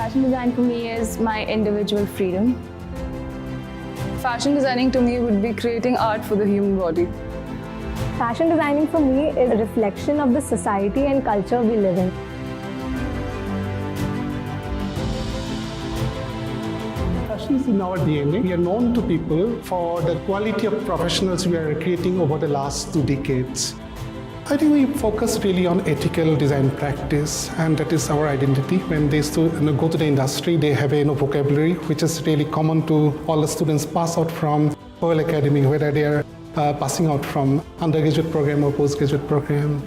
Fashion design for me is my individual freedom. Fashion designing to me would be creating art for the human body. Fashion designing for me is a reflection of the society and culture we live in. Fashion is in our DNA. We are known to people for the quality of professionals we are creating over the last 2 decades. I think we focus really on ethical design practice, and that is our identity. When they go to the industry, they have a vocabulary which is really common to all the students pass out from Pearl Academy, whether they are passing out from undergraduate program or postgraduate program.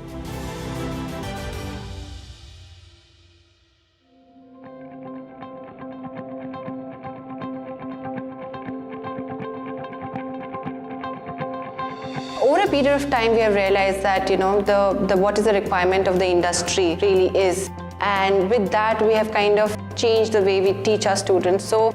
Over a period of time, we have realized that what is the requirement of the industry really is, and with that, we have kind of changed the way we teach our students. So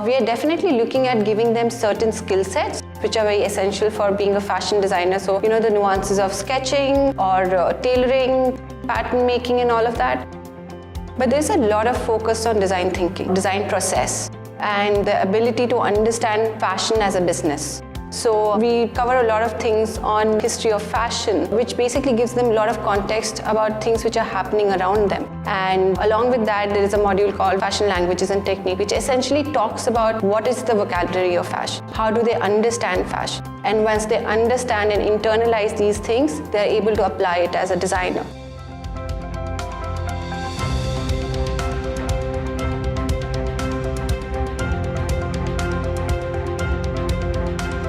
we are definitely looking at giving them certain skill sets which are very essential for being a fashion designer. So the nuances of sketching or tailoring, pattern making, and all of that. But there's a lot of focus on design thinking, design process, and the ability to understand fashion as a business. So we cover a lot of things on history of fashion, which basically gives them a lot of context about things which are happening around them. And along with that, there is a module called Fashion Languages and Technique, which essentially talks about what is the vocabulary of fashion, how do they understand fashion. And once they understand and internalize these things, they're able to apply it as a designer.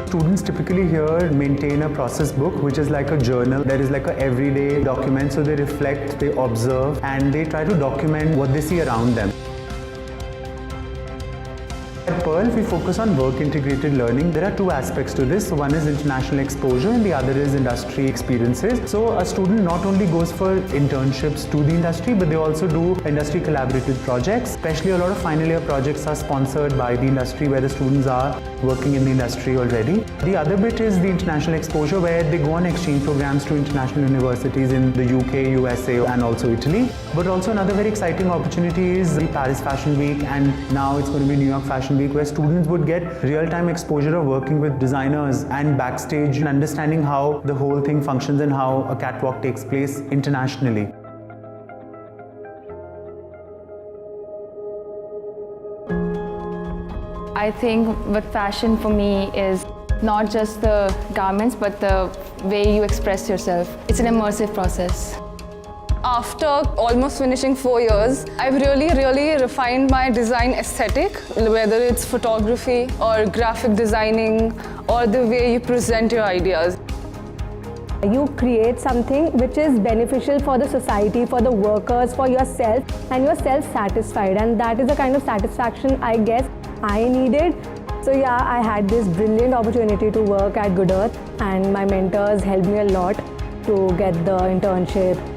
Students typically here maintain a process book, which is like a journal. There is like a everyday document, so they reflect, they observe, and they try to document what they see around them. At Pearl, we focus on work-integrated learning. There are 2 aspects to this. One is international exposure and the other is industry experiences. So a student not only goes for internships to the industry, but they also do industry collaborative projects. Especially a lot of final year projects are sponsored by the industry where the students are working in the industry already. The other bit is the international exposure where they go on exchange programs to international universities in the UK, USA, and also Italy. But also another very exciting opportunity is the Paris Fashion Week, and now it's going to be New York Fashion Week, where students would get real-time exposure of working with designers and backstage and understanding how the whole thing functions and how a catwalk takes place internationally. I think what fashion for me is not just the garments, but the way you express yourself. It's an immersive process. After almost finishing 4 years, I've really refined my design aesthetic, whether it's photography or graphic designing or the way you present your ideas. You create something which is beneficial for the society, for the workers, for yourself, and you're self-satisfied, and that is the kind of satisfaction I guess I needed. So yeah, I had this brilliant opportunity to work at Good Earth, and my mentors helped me a lot to get the internship.